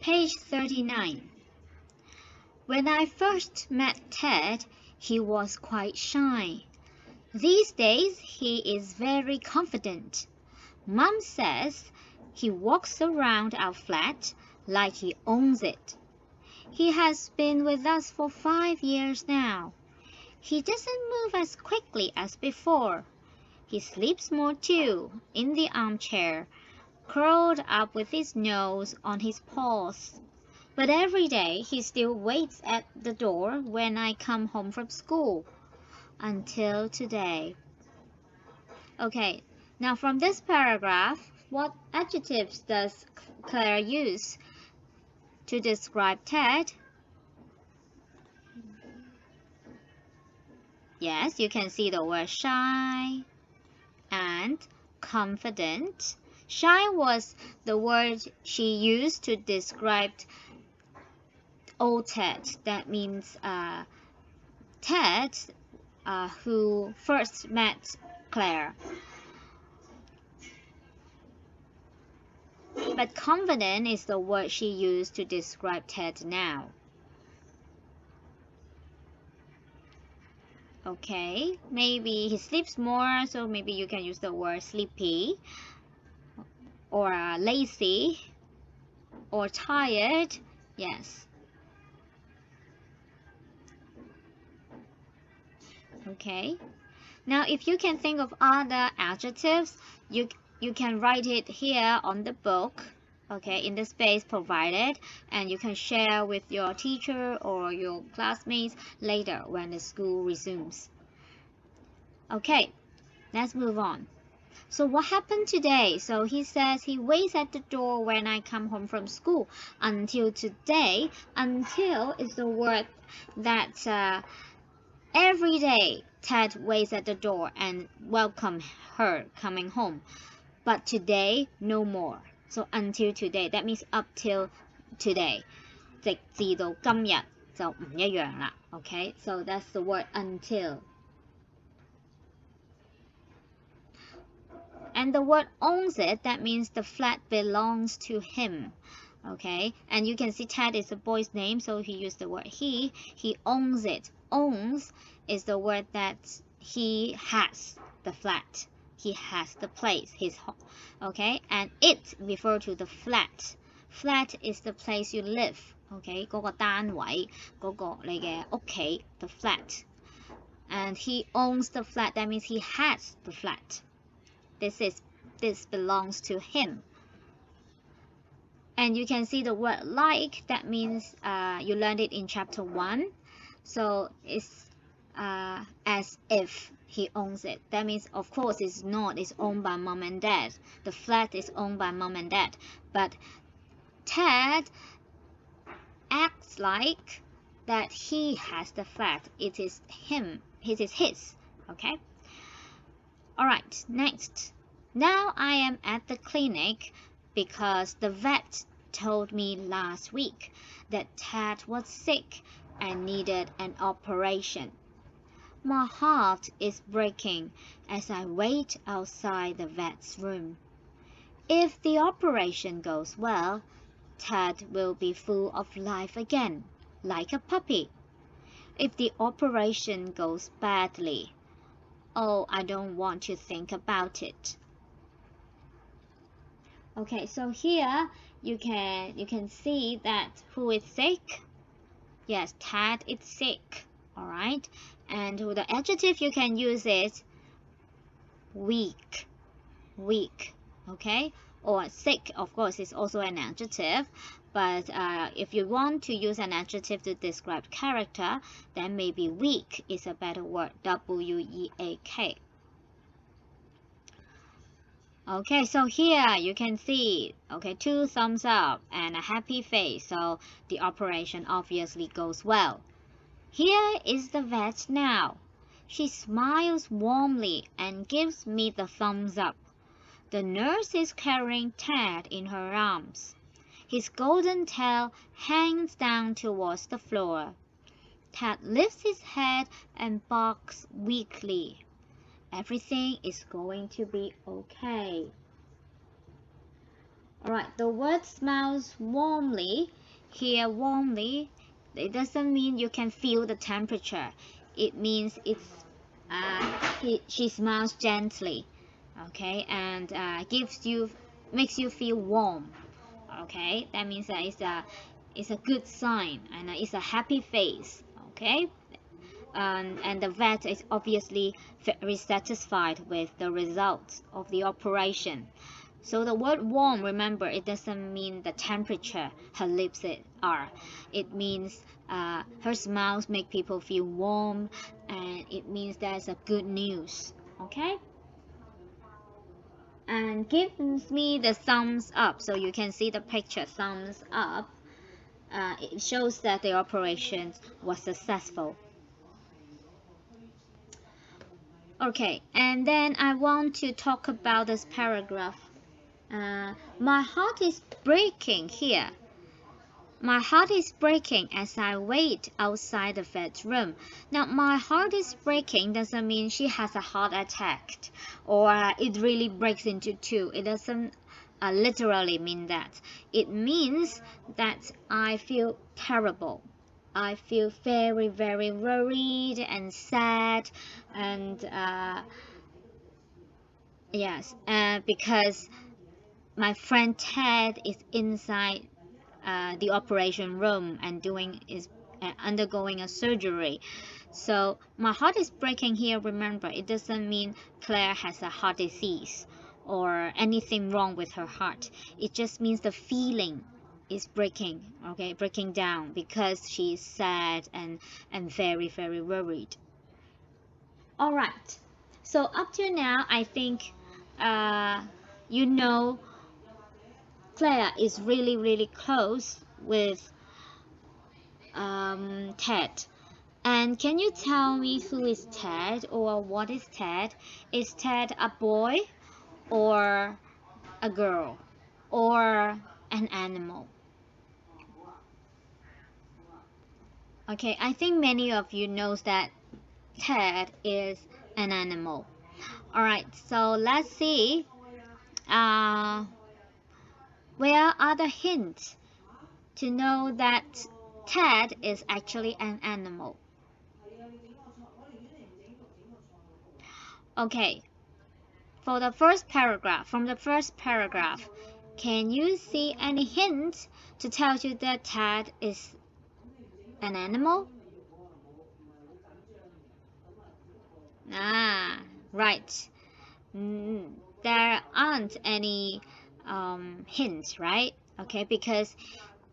Page 39. When I first met Ted, he was quite shy. These days, he is very confident. Mom says he walks around our flat like he owns it. He has been with us for 5 years now. He doesn't move as quickly as before. He sleeps more too, in the armchair, curled up with his nose on his paws. But every day he still waits at the door when I come home from school. Until today. Okay, now from this paragraph, what adjectives does Claire use to describe Ted? Yes, you can see the word shy and confident. Shy was the word she used to describe old Ted. That means Ted who first met Claire. But confident is the word she used to describe Ted now. Okay, maybe he sleeps more, so maybe you can use the word sleepy, or lazy, or tired. Yes. Okay. Now, if you can think of other adjectives, you can write it here on the book, okay, in the space provided, and you can share with your teacher or your classmates later when the school resumes. Okay, let's move on. So what happened today? So he says he waits at the door when I come home from school. Until today, until is the word that every day Ted waits at the door and welcome her coming home. But today, no more. So until today, that means up till today. 直至到今日就唔一樣啦。Okay, so that's the word until. And the word owns it, that means the flat belongs to him. Okay, and you can see Ted is a boy's name, so he used the word he. He owns it. Owns is the word that he has the flat. He has the place, his home. Okay, and it refers to the flat. Flat is the place you live. Okay, 嗰個單位，嗰個你嘅屋企 the flat. And he owns the flat, that means he has the flat. This belongs to him. And you can see the word like, that means you learned it in chapter 1. So it's as if he owns it. That means, of course, it's not. It's owned by mom and dad. The flat is owned by mom and dad. But Ted acts like that he has the flat. It is him. It is his. Okay? Alright, next. Now I am at the clinic because the vet told me last week that Ted was sick and needed an operation. My heart is breaking as I wait outside the vet's room. If the operation goes well, Ted will be full of life again, like a puppy. If the operation goes badly, oh, I don't want to think about it. Okay, so here you can see that who is sick? Yes, Ted is sick. All right, and the adjective you can use is weak. Okay, or sick, of course, is also an adjective. But if you want to use an adjective to describe character, then maybe weak is a better word. W-E-A-K. Okay, so here you can see, okay, 2 thumbs up and a happy face. So the operation obviously goes well. Here is the vet now. She smiles warmly and gives me the thumbs up. The nurse is carrying Ted in her arms. His golden tail hangs down towards the floor. Ted lifts his head and barks weakly. Everything is going to be okay. Alright, the word smells warmly. Here, warmly, it doesn't mean you can feel the temperature. It means she smells gently, okay, and makes you feel warm, okay. That means that it's a good sign and it's a happy face, okay. And the vet is obviously very satisfied with the results of the operation. So the word warm, remember, it doesn't mean the temperature her lips are. It means her smiles make people feel warm, and it means there's a good news. Okay? And gives me the thumbs up. So you can see the picture, thumbs up. It shows that the operation was successful. Okay, and then I want to talk about this paragraph. My heart is breaking here. My heart is breaking as I wait outside the vet's room. Now, my heart is breaking doesn't mean she has a heart attack or it really breaks into two. It doesn't literally mean that. It means that I feel terrible. I feel very, very worried and sad, and yes, because my friend Ted is inside the operation room and undergoing a surgery. So my heart is breaking here. Remember, it doesn't mean Claire has a heart disease or anything wrong with her heart. It just means the feeling is breaking, okay, breaking down because she is sad and very, very worried. All right. So up to now, I think you know Claire is really, really close with Ted. And can you tell me who is Ted or what is Ted? Is Ted a boy or a girl or an animal? Okay, I think many of you knows that Ted is an animal. Alright, so let's see. Where are the hints to know that Ted is actually an animal? Okay, from the first paragraph, can you see any hint to tell you that Ted is an animal? Ah, right. There aren't any hints, right? Okay, because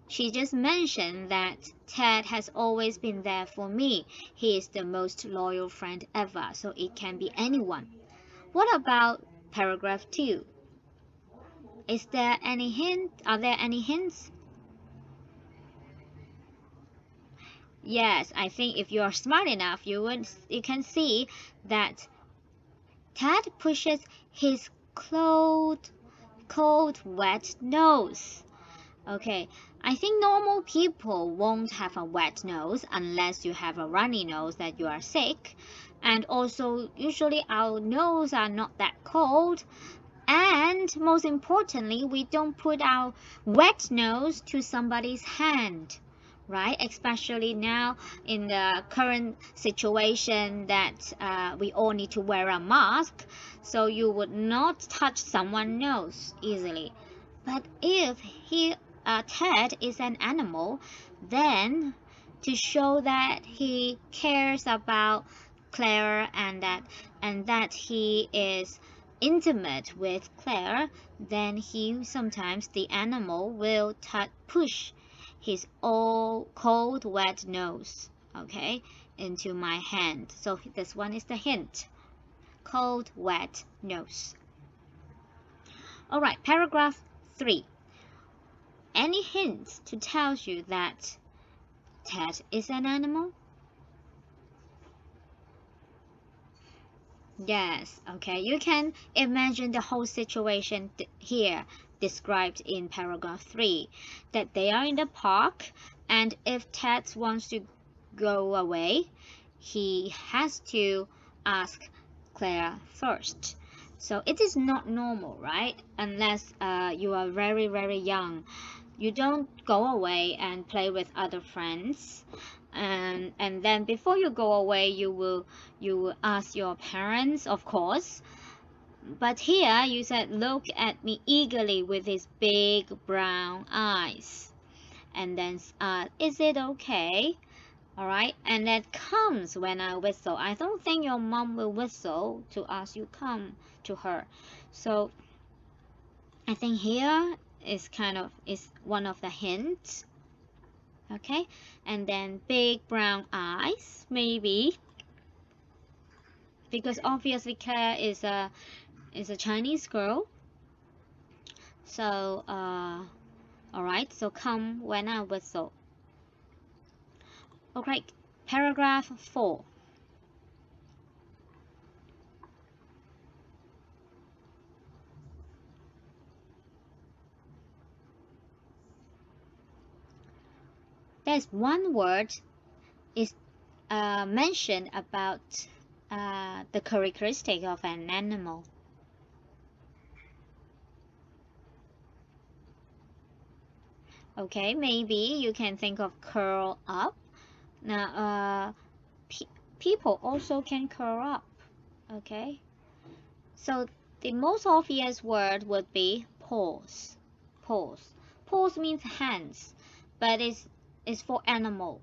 she just mentioned that Ted has always been there for me. He is the most loyal friend ever, so it can be anyone. What about paragraph 2? Is there any hint? Are there any hints? Yes, I think if you are smart enough, you can see that Ted pushes his cold, wet nose. Okay, I think normal people won't have a wet nose unless you have a runny nose that you are sick. And also, usually our nose are not that cold. And most importantly, we don't put our wet nose to somebody's hand, right? Especially now in the current situation that we all need to wear a mask, so you would not touch someone's nose easily. But if Ted is an animal, then to show that he cares about Claire and that he is intimate with Claire, then the animal will push his cold wet nose, okay, into my hand. So this one is the hint. Cold wet nose. Alright, paragraph 3. Any hints to tell you that Ted is an animal? Yes, okay. You can imagine the whole situation here described in paragraph 3, that they are in the park, and if Ted wants to go away, he has to ask Claire first. So it is not normal, right? Unless you are very, very young. You don't go away and play with other friends. And then before you go away, you will ask your parents, of course. But here you said, look at me eagerly with his big brown eyes. And then is it okay? All right, and that comes when I whistle. I don't think your mom will whistle to ask you come to her. So I think here is one of the hints. Okay, and then big brown eyes, maybe, because obviously Claire is a Chinese girl. So all right, so come when I whistle. Okay, paragraph 4. There's one word is mentioned about the characteristic of an animal. Okay, maybe you can think of curl up. Now, people also can curl up. Okay, so the most obvious word would be paws. Paws. Paws means hands, but it's for animal.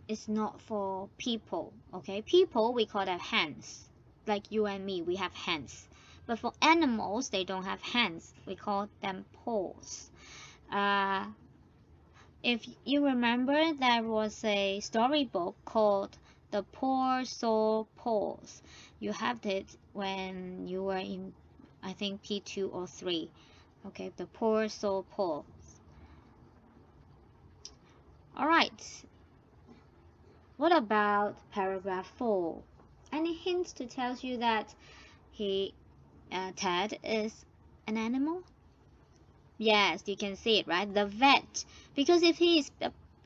It's not for people. Okay, people we call them hands. Like you and me, we have hands. But for animals, they don't have hands. We call them paws. If you remember, there was a storybook called The Poor Soul Paws. You have it when you were in, I think, P2 or 3. Okay, The Poor Soul Paws. Alright, what about paragraph 4? Any hints to tell you that Ted is an animal? Yes, you can see it, right? The vet. Because if he is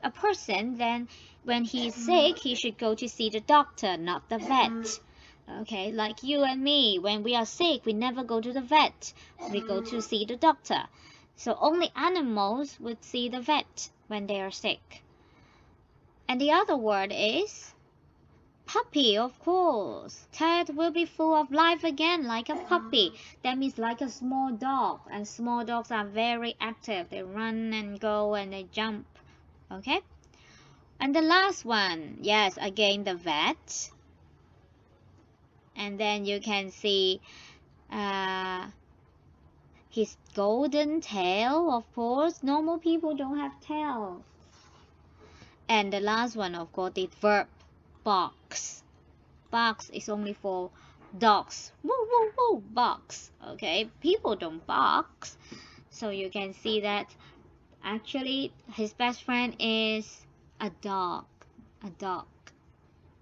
a person, then when he's sick, he should go to see the doctor, not the vet. Okay, like you and me, when we are sick, we never go to the vet. We go to see the doctor. So only animals would see the vet when they are sick. And the other word is puppy, of course. Ted will be full of life again, like a puppy. That means like a small dog. And small dogs are very active. They run and go and they jump. Okay? And the last one, yes, again the vet. And then you can see his golden tail, of course. Normal people don't have tails. And the last one, of course, the verb box. Box is only for dogs. Woo, woo, woo, box. Okay, people don't box. So you can see that actually his best friend is a dog. A dog.